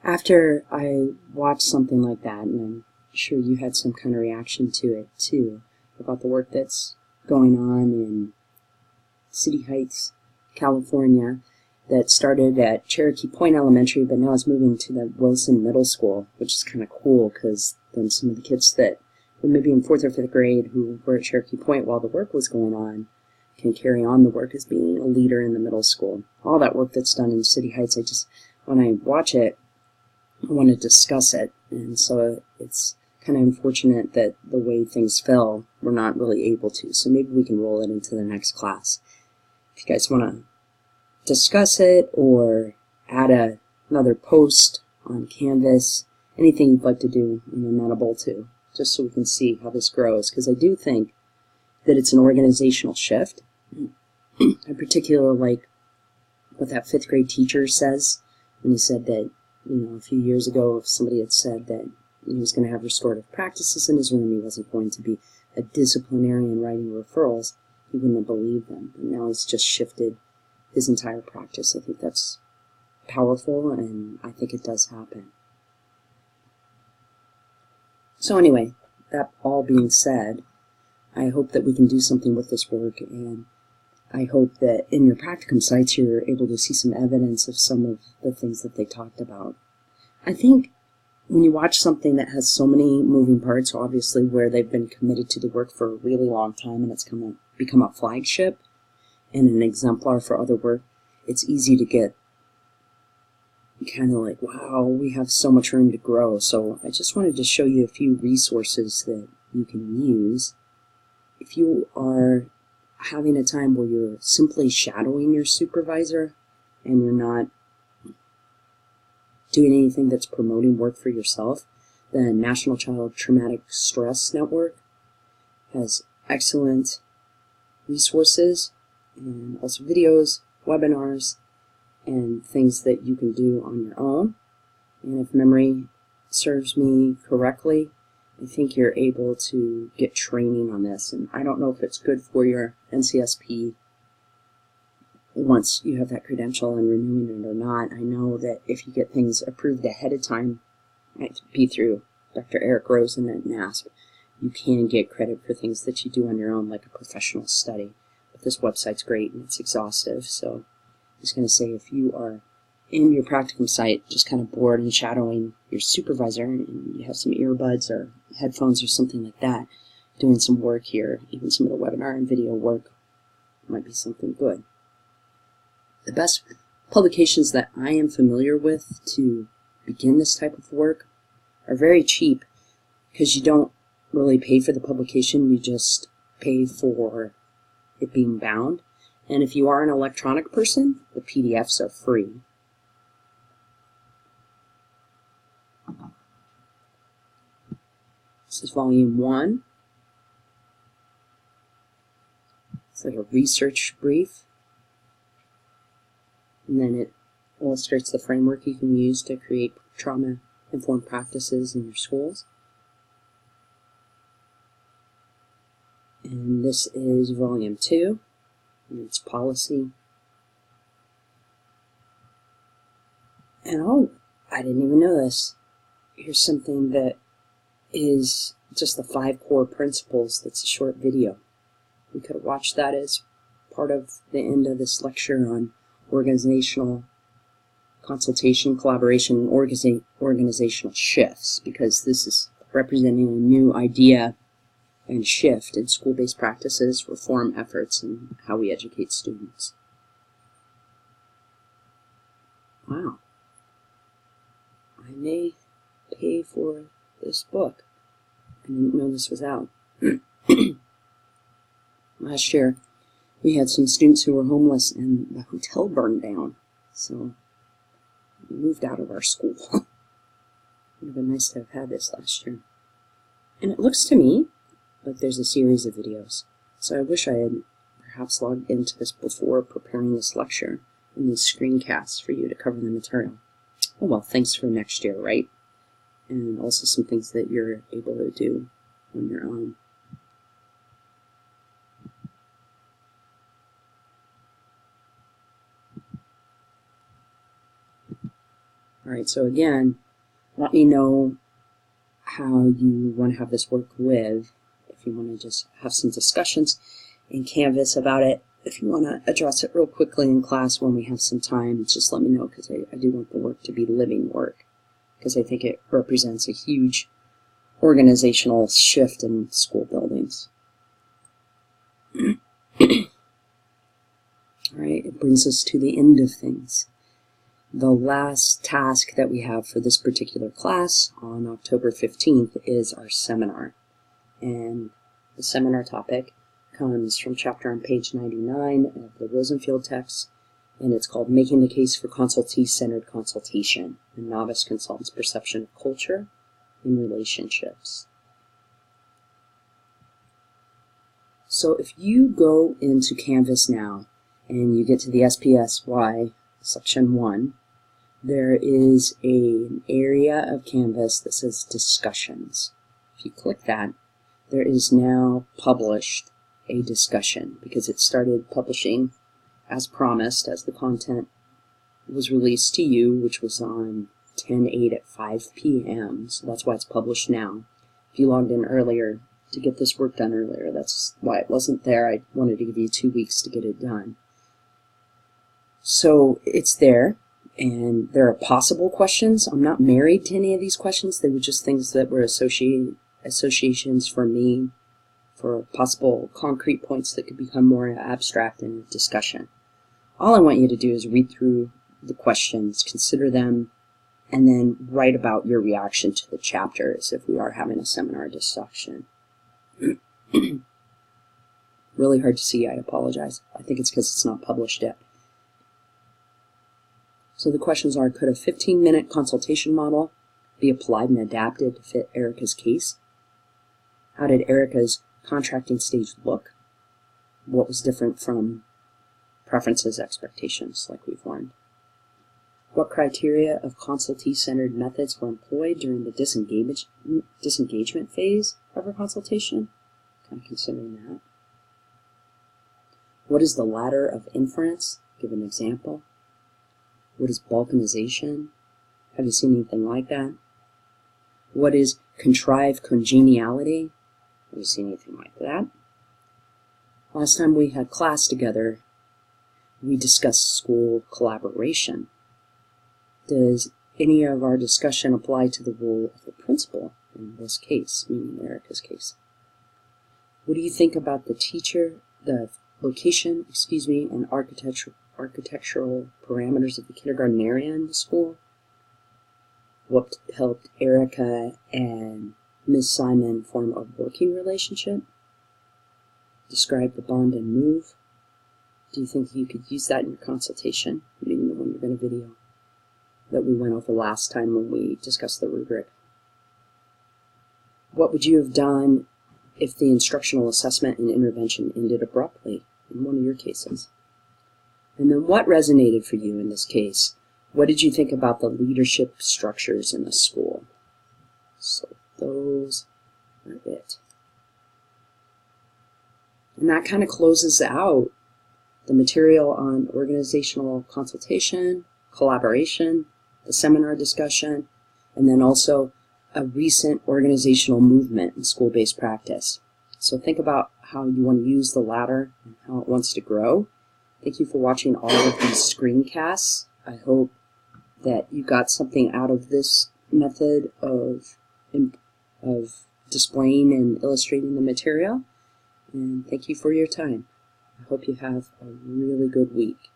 After I watched something like that, and I'm sure you had some kind of reaction to it too, about the work that's going on in City Heights, California, that started at Cherokee Point Elementary, but now is moving to the Wilson Middle School, which is kind of cool because then some of the kids that were maybe in 4th or 5th grade who were at Cherokee Point while the work was going on can carry on the work as being a leader in the middle school. All that work that's done in City Heights, when I watch it, I want to discuss it, and so it's kind of unfortunate that the way things fell, we're not really able to. So maybe we can roll it into the next class. If you guys want to discuss it or add another post on Canvas, anything you'd like to do, I'm amenable to, just so we can see how this grows, because I do think that it's an organizational shift. I particularly like what that 5th grade teacher says when he said that, a few years ago, if somebody had said that he was going to have restorative practices in his room, he wasn't going to be a disciplinarian writing referrals, he wouldn't have believed them. But now he's just shifted his entire practice. I think that's powerful, and I think it does happen. So anyway, that all being said, I hope that we can do something with this work, and I hope that in your practicum sites you're able to see some evidence of some of the things that they talked about. I think when you watch something that has so many moving parts, obviously where they've been committed to the work for a really long time and it's become a flagship and an exemplar for other work, it's easy to get kind of like, wow, we have so much room to grow. So I just wanted to show you a few resources that you can use. If you are having a time where you're simply shadowing your supervisor and you're not doing anything that's promoting work for yourself, the National Child Traumatic Stress Network has excellent resources and also videos, webinars, and things that you can do on your own. And if memory serves me correctly, I think you're able to get training on this. And I don't know if it's good for your NCSP once you have that credential and renewing it or not. I know that if you get things approved ahead of time, it might be through Dr. Eric Rosen at NASP, you can get credit for things that you do on your own, like a professional study. But this website's great and it's exhaustive, so I'm just going to say if you are in your practicum site just kind of bored and shadowing your supervisor and you have some earbuds or headphones or something like that, doing some work here, even some of the webinar and video work might be something good. The best publications that I am familiar with to begin this type of work are very cheap because you don't really pay for the publication, you just pay for it being bound. And if you are an electronic person, the PDFs are free. This is volume 1. It's like a research brief. And then it illustrates the framework you can use to create trauma-informed practices in your schools. And this is volume 2. And it's policy. And oh, I didn't even know this. Here's something that is just the 5 core principles. That's a short video. We could have watched that as part of the end of this lecture on organizational consultation, collaboration, and organizational shifts, because this is representing a new idea and shift in school-based practices, reform efforts, and how we educate students. Wow. I may pay for this book. I didn't know this was out. Last year, we had some students who were homeless and the hotel burned down. So we moved out of our school. It would have been nice to have had this last year. And it looks to me like there's a series of videos. So I wish I had perhaps logged into this before preparing this lecture and these screencasts for you to cover the material. Oh well, thanks for next year, right? And also some things that you're able to do on your own. All right, so again, let me know how you want to have this work with. If you want to just have some discussions in Canvas about it. If you want to address it real quickly in class when we have some time, just let me know, because I do want the work to be living work, because I think it represents a huge organizational shift in school buildings. All right, it brings us to the end of things. The last task that we have for this particular class on October 15th is our seminar. And the seminar topic comes from chapter on page 99 of the Rosenfield text, and it's called Making the Case for Consultee-Centered Consultation, a Novice Consultant's Perception of Culture in Relationships. So if you go into Canvas now and you get to the SPSY section 1, there is an area of Canvas that says Discussions. If you click that, there is now published a discussion, because it started publishing as promised, as the content was released to you, which was on 10/8 at 5 p.m. So that's why it's published now. If you logged in earlier to get this work done earlier, that's why it wasn't there. I wanted to give you 2 weeks to get it done. So it's there, and there are possible questions. I'm not married to any of these questions. They were just things that were associations for me, for possible concrete points that could become more abstract in a discussion. All I want you to do is read through the questions, consider them, and then write about your reaction to the chapter as if we are having a seminar discussion. Really hard to see, I apologize. I think it's because it's not published yet. So the questions are, could a 15-minute consultation model be applied and adapted to fit Erica's case? How did Erica's contracting stage look? What was different from preferences, expectations, like we've learned? What criteria of consultee-centered methods were employed during the disengagement phase of her consultation? Kind of considering that. What is the ladder of inference? Give an example. What is balkanization? Have you seen anything like that? What is contrived congeniality? Have you seen anything like that? Last time we had class together, we discussed school collaboration. Does any of our discussion apply to the role of the principal in this case, meaning Erica's case? What do you think about the location, and architectural parameters of the kindergarten area in the school? What helped Erica and Ms. Simon form a working relationship? Describe the bond and move. Do you think you could use that in your consultation, meaning the one you're going to video, that we went over last time when we discussed the rubric? What would you have done if the instructional assessment and intervention ended abruptly in one of your cases? And then what resonated for you in this case? What did you think about the leadership structures in the school? So those are it. And that kind of closes out the material on organizational consultation, collaboration, the seminar discussion, and then also a recent organizational movement in school-based practice. So think about how you want to use the ladder and how it wants to grow. Thank you for watching all of these screencasts. I hope that you got something out of this method of displaying and illustrating the material. And thank you for your time. I hope you have a really good week.